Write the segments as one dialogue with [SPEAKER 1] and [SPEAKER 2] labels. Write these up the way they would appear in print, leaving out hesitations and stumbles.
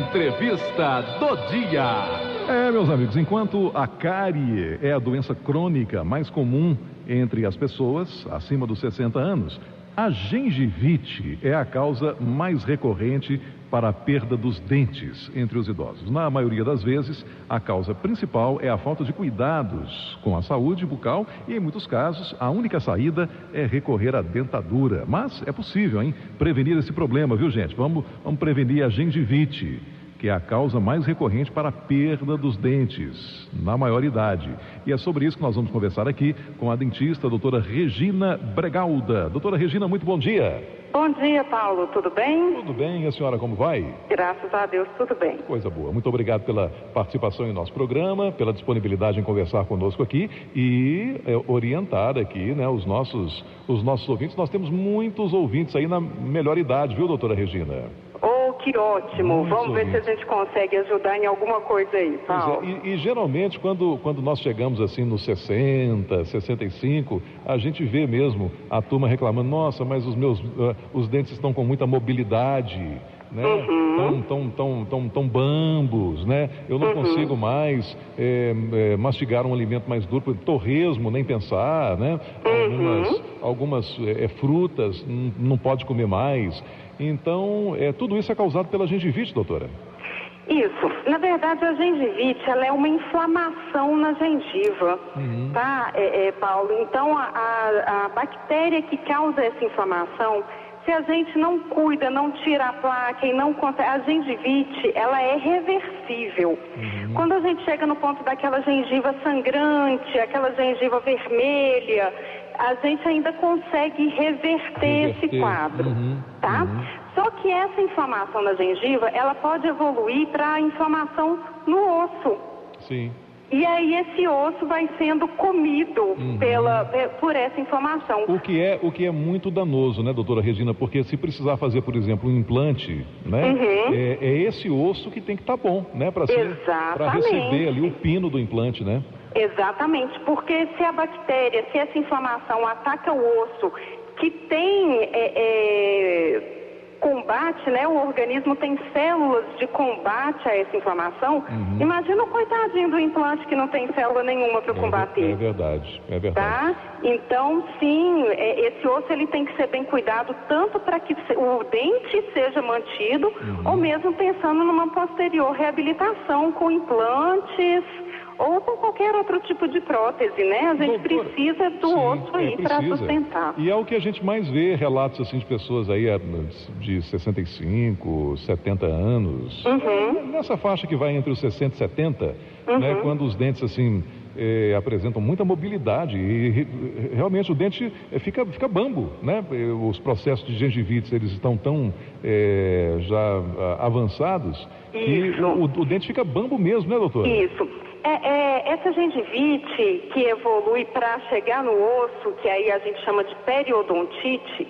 [SPEAKER 1] Entrevista do dia.
[SPEAKER 2] Meus amigos, enquanto a cárie é a doença crônica mais comum entre as pessoas acima dos 60 anos, a gengivite é a causa mais recorrente para a perda dos dentes entre os idosos. Na maioria das vezes, a causa principal é a falta de cuidados com a saúde bucal e, em muitos casos, a única saída é recorrer à dentadura. Mas é possível, prevenir esse problema, viu, gente? Vamos prevenir a gengivite, que é a causa mais recorrente para a perda dos dentes na maior idade. E é sobre isso que nós vamos conversar aqui com a dentista, a doutora Regina Bregalda. Doutora Regina, muito bom dia.
[SPEAKER 3] Bom dia, Paulo. Tudo bem?
[SPEAKER 2] Tudo bem. E a senhora, como vai?
[SPEAKER 3] Graças a Deus, tudo bem.
[SPEAKER 2] Coisa boa. Muito obrigado pela participação em nosso programa, pela disponibilidade em conversar conosco aqui e orientar aqui, os nossos ouvintes. Nós temos muitos ouvintes aí na melhor idade, viu, doutora Regina?
[SPEAKER 3] Que ótimo. Vamos ver se a gente consegue ajudar em alguma coisa aí, Paulo.
[SPEAKER 2] E geralmente, quando nós chegamos assim nos 60, 65, a gente vê mesmo a turma reclamando: nossa, mas os dentes estão com muita mobilidade, né? Tão bambos, né? Eu não consigo mais mastigar um alimento mais duro, torresmo, nem pensar, né? Algumas frutas não pode comer mais. Então, tudo isso é causado pela gengivite, doutora?
[SPEAKER 3] Isso. Na verdade, a gengivite, ela é uma inflamação na gengiva, tá, Paulo? Então, a bactéria que causa essa inflamação, se a gente não cuida, não tira a placa e não consegue... A gengivite, ela é reversível. Quando a gente chega no ponto daquela gengiva sangrante, aquela gengiva vermelha, a gente ainda consegue reverter esse quadro, tá? Só que essa inflamação na gengiva, ela pode evoluir para a inflamação no osso.
[SPEAKER 2] Sim.
[SPEAKER 3] E aí esse osso vai sendo comido por essa inflamação.
[SPEAKER 2] O que é muito danoso, né, doutora Regina? Porque se precisar fazer, por exemplo, um implante, né? É esse osso que tem que estar bom, né? Para receber ali o pino do implante, né?
[SPEAKER 3] Exatamente, porque se a bactéria, se essa inflamação ataca o osso, que tem combate, né? O organismo tem células de combate a essa inflamação. Imagina o coitadinho do implante que não tem célula nenhuma para combater.
[SPEAKER 2] É verdade.
[SPEAKER 3] Tá? Então, sim, esse osso ele tem que ser bem cuidado, tanto para que o dente seja mantido, ou mesmo pensando numa posterior reabilitação com implantes ou com qualquer outro tipo de prótese, né? A gente precisa do osso aí para sustentar.
[SPEAKER 2] E é o que a gente mais vê, relatos assim de pessoas aí de 65, 70 anos, nessa faixa que vai entre os 60 e 70, né? Quando os dentes assim apresentam muita mobilidade e realmente o dente fica bambo, né? Os processos de gengivite, eles estão tão já avançados que o dente fica bambo mesmo, né, doutora?
[SPEAKER 3] Isso. Essa gengivite que evolui para chegar no osso, que aí a gente chama de periodontite,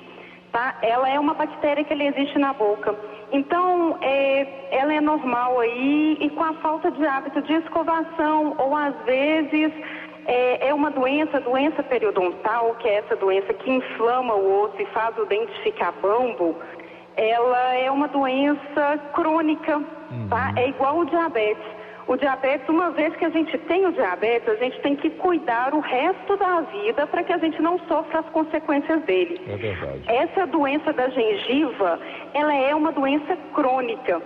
[SPEAKER 3] tá? Ela é uma bactéria que existe na boca. Então, ela é normal aí, e com a falta de hábito de escovação, ou às vezes é uma doença periodontal, que é essa doença que inflama o osso e faz o dente ficar bambo. Ela é uma doença crônica, tá? É igual o diabetes. O diabetes, uma vez que a gente tem o diabetes, a gente tem que cuidar o resto da vida para que a gente não sofra as consequências dele.
[SPEAKER 2] É verdade.
[SPEAKER 3] Essa doença da gengiva, ela é uma doença crônica.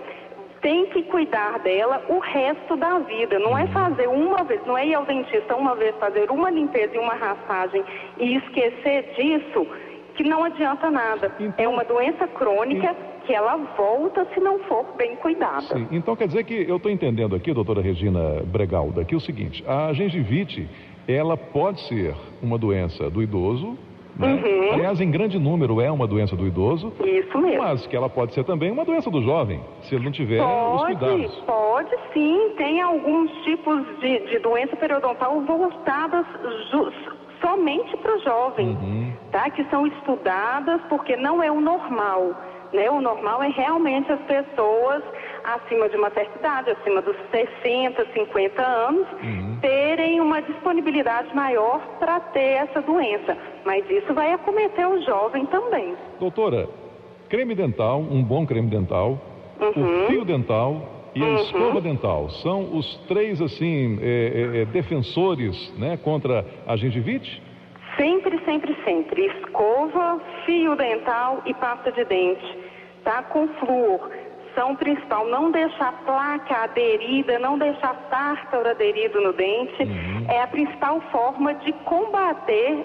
[SPEAKER 3] Tem que cuidar dela o resto da vida. Não é fazer uma vez, não é ir ao dentista uma vez, fazer uma limpeza e uma raspagem e esquecer disso, que não adianta nada.
[SPEAKER 2] Então,
[SPEAKER 3] é uma doença crônica que ela volta se não for bem cuidada.
[SPEAKER 2] Sim. Então quer dizer que eu estou entendendo aqui, doutora Regina Bregalda, que é o seguinte: a gengivite, ela pode ser uma doença do idoso, né? Aliás, em grande número é uma doença do idoso.
[SPEAKER 3] Isso mesmo.
[SPEAKER 2] Mas que ela pode ser também uma doença do jovem, se ele não tiver os cuidados.
[SPEAKER 3] Pode sim. Tem alguns tipos de doença periodontal voltadas somente para o jovem, tá? Que são estudadas porque não é o normal, né? O normal é realmente as pessoas acima de uma certa idade, acima dos 60, 50 anos, terem uma disponibilidade maior para ter essa doença. Mas isso vai acometer o jovem também.
[SPEAKER 2] Doutora, creme dental, um bom creme dental, o fio dental e a escova dental são os três, assim, defensores, né, contra a gengivite?
[SPEAKER 3] Sempre, sempre, sempre. Escova, fio dental e pasta de dente, tá? Com flúor. São o principal. Não deixar placa aderida, não deixar tártaro aderido no dente. É a principal forma de combater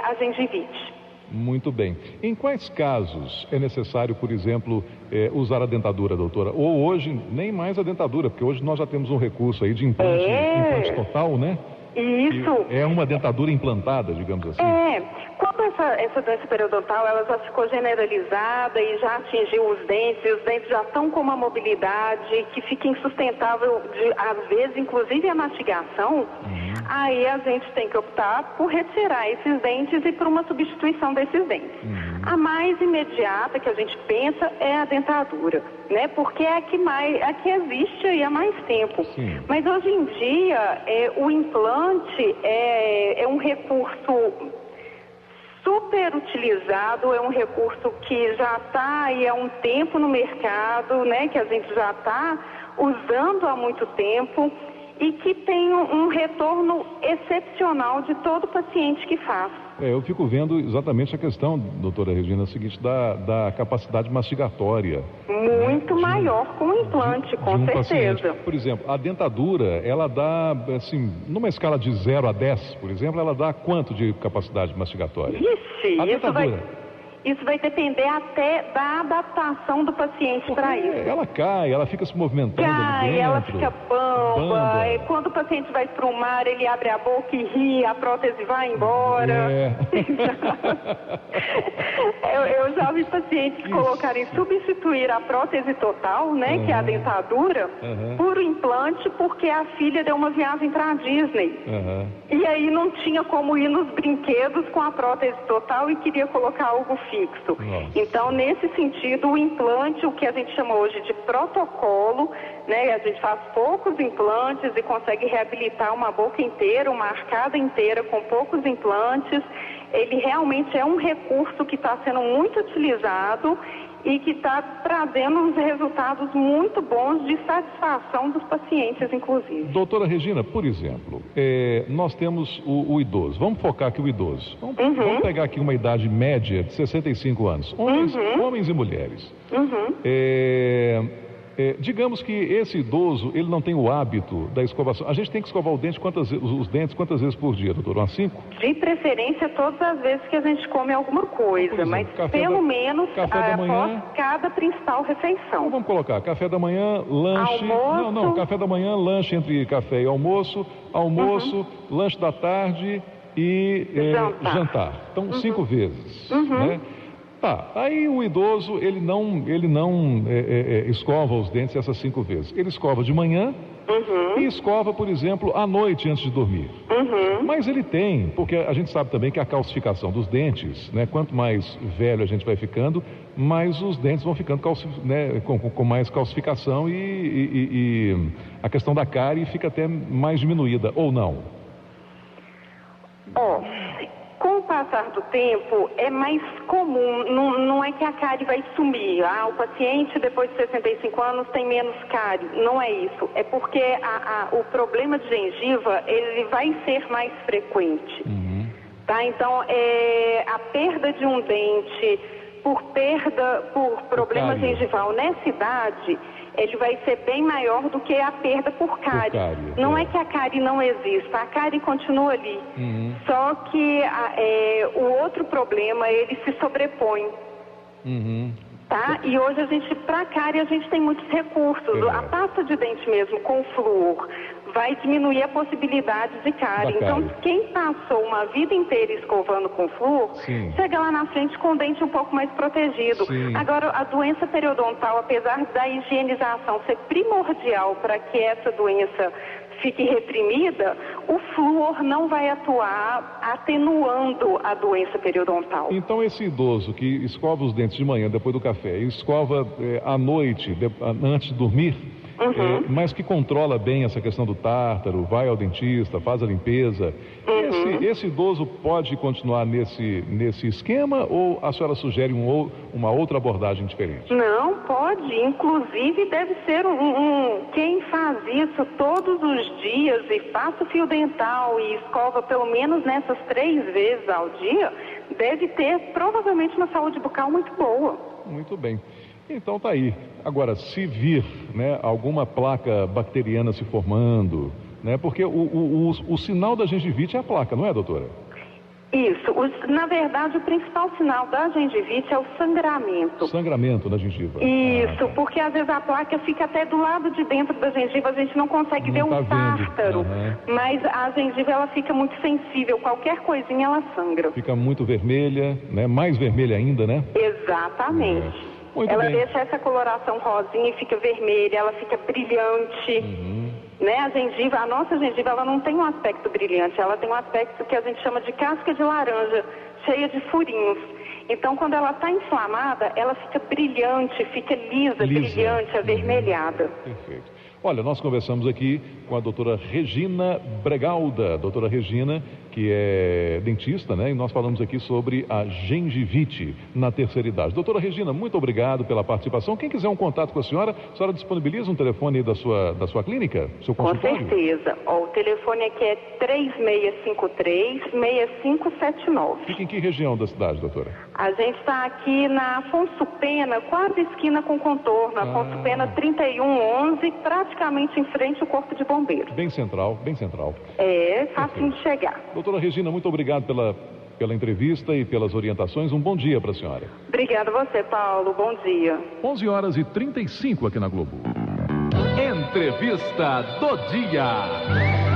[SPEAKER 3] a gengivite.
[SPEAKER 2] Muito bem. Em quais casos é necessário, por exemplo, usar a dentadura, doutora? Ou hoje, nem mais a dentadura, porque hoje nós já temos um recurso aí de implante total, né?
[SPEAKER 3] Isso.
[SPEAKER 2] É uma dentadura implantada, digamos assim?
[SPEAKER 3] Quando essa doença periodontal, ela já ficou generalizada e já atingiu os dentes já estão com uma mobilidade que fica insustentável, às vezes, inclusive a mastigação, aí a gente tem que optar por retirar esses dentes e por uma substituição desses dentes. A mais imediata que a gente pensa é a dentadura, né? Porque é a que existe aí há mais tempo.
[SPEAKER 2] Sim.
[SPEAKER 3] Mas hoje em dia, o implante é um recurso super utilizado, é um recurso que já está aí há um tempo no mercado, né? Que a gente já está usando há muito tempo e que tem um retorno excepcional de todo paciente que faz.
[SPEAKER 2] Eu fico vendo exatamente a questão, doutora Regina, seguinte, da capacidade mastigatória.
[SPEAKER 3] Muito maior com o implante, com certeza.
[SPEAKER 2] Paciente. Por exemplo, a dentadura, ela dá, assim, numa escala de 0 a 10, por exemplo, ela dá quanto de capacidade mastigatória?
[SPEAKER 3] Isso vai depender até da adaptação do paciente para isso.
[SPEAKER 2] Ela cai, ela fica se movimentando ali dentro.
[SPEAKER 3] Ela fica bamba. Quando o paciente vai para o mar, ele abre a boca e ri, a prótese vai embora. Eu já vi pacientes colocarem, substituir a prótese total, né, que é a dentadura, por implante, porque a filha deu uma viagem para a Disney. E aí não tinha como ir nos brinquedos com a prótese total e queria colocar algo fixo. Então, nesse sentido, o implante, o que a gente chama hoje de protocolo, né? A gente faz poucos implantes e consegue reabilitar uma boca inteira, uma arcada inteira com poucos implantes. Ele realmente é um recurso que está sendo muito utilizado e que está trazendo uns resultados muito bons de satisfação dos pacientes, inclusive.
[SPEAKER 2] Doutora Regina, por exemplo, nós temos o idoso. Vamos focar aqui o idoso. Vamos pegar aqui uma idade média de 65 anos. Homens e mulheres. Digamos que esse idoso, ele não tem o hábito da escovação. A gente tem que escovar os dentes quantas vezes por dia, doutor? Umas 5?
[SPEAKER 3] De preferência, todas as vezes que a gente come alguma coisa, exemplo, mas pelo menos após cada principal refeição.
[SPEAKER 2] Então, vamos colocar café da manhã, lanche...
[SPEAKER 3] Almoço...
[SPEAKER 2] café da manhã, lanche entre café e almoço, lanche da tarde e jantar. Então, 5 vezes, né? Tá, aí o idoso, ele não escova os dentes essas 5 vezes. Ele escova de manhã e escova, por exemplo, à noite antes de dormir. Mas ele tem, porque a gente sabe também que a calcificação dos dentes, né, quanto mais velho a gente vai ficando, mais os dentes vão ficando com mais calcificação e a questão da cárie fica até mais diminuída, ou não?
[SPEAKER 3] Com o passar do tempo, é mais comum, não é que a cárie vai sumir. O paciente, depois de 65 anos, tem menos cárie. Não é isso. É porque o problema de gengiva, ele vai ser mais frequente. Tá? Então, a perda de um dente por problema gengival nessa idade, ele vai ser bem maior do que a perda por cárie. Não é que a cárie não exista, a cárie continua ali. Só que o outro problema, ele se sobrepõe. Tá? E hoje para cárie a gente tem muitos recursos. A pasta de dente mesmo com flúor vai diminuir a possibilidade de cárie. Então, quem passou uma vida inteira escovando com flúor, chega lá na frente com o dente um pouco mais protegido. Agora, a doença periodontal, apesar da higienização ser primordial para que essa doença fique reprimida, o flúor não vai atuar atenuando a doença periodontal.
[SPEAKER 2] Então, esse idoso que escova os dentes de manhã, depois do café, e escova à noite, antes de dormir, mas que controla bem essa questão do tártaro, vai ao dentista, faz a limpeza. Esse idoso pode continuar nesse esquema ou a senhora sugere uma outra abordagem diferente?
[SPEAKER 3] Não, pode. Inclusive deve ser quem faz isso todos os dias e faz o fio dental e escova pelo menos nessas 3 vezes ao dia, deve ter provavelmente uma saúde bucal muito boa.
[SPEAKER 2] Muito bem. Então tá aí. Agora, se vir, né, alguma placa bacteriana se formando, né, porque o sinal da gengivite é a placa, não é, doutora?
[SPEAKER 3] Isso. Na verdade, o principal sinal da gengivite é o sangramento.
[SPEAKER 2] Sangramento na gengiva.
[SPEAKER 3] Isso, porque às vezes a placa fica até do lado de dentro da gengiva, a gente não consegue ver um tártaro, mas a gengiva ela fica muito sensível, qualquer coisinha ela sangra.
[SPEAKER 2] Fica muito vermelha, né? Mais vermelha ainda, né?
[SPEAKER 3] Exatamente. Ela deixa essa coloração rosinha e fica vermelha, ela fica brilhante. Né? A nossa gengiva, ela não tem um aspecto brilhante, ela tem um aspecto que a gente chama de casca de laranja, cheia de furinhos. Então, quando ela está inflamada, ela fica brilhante, fica lisa. Brilhante, avermelhada.
[SPEAKER 2] Perfeito. Olha, nós conversamos aqui com a doutora Regina Bregalda, doutora Regina, que é dentista, né? E nós falamos aqui sobre a gengivite na terceira idade. Doutora Regina, muito obrigado pela participação. Quem quiser um contato com a senhora disponibiliza um telefone aí da sua clínica, seu consultório?
[SPEAKER 3] Com certeza. O telefone aqui é 3653-6579.
[SPEAKER 2] Fica em que região da cidade, doutora?
[SPEAKER 3] A gente está aqui na Afonso Pena, quase esquina com contorno. Afonso Pena 3111, praticamente em frente ao Corpo de Bombeiros.
[SPEAKER 2] Bem central, bem central.
[SPEAKER 3] É, facinho de chegar.
[SPEAKER 2] Doutora Regina, muito obrigado pela entrevista e pelas orientações. Um bom dia para a senhora.
[SPEAKER 3] Obrigada a você, Paulo. Bom dia.
[SPEAKER 2] 11h35 aqui na Globo.
[SPEAKER 1] Entrevista do dia.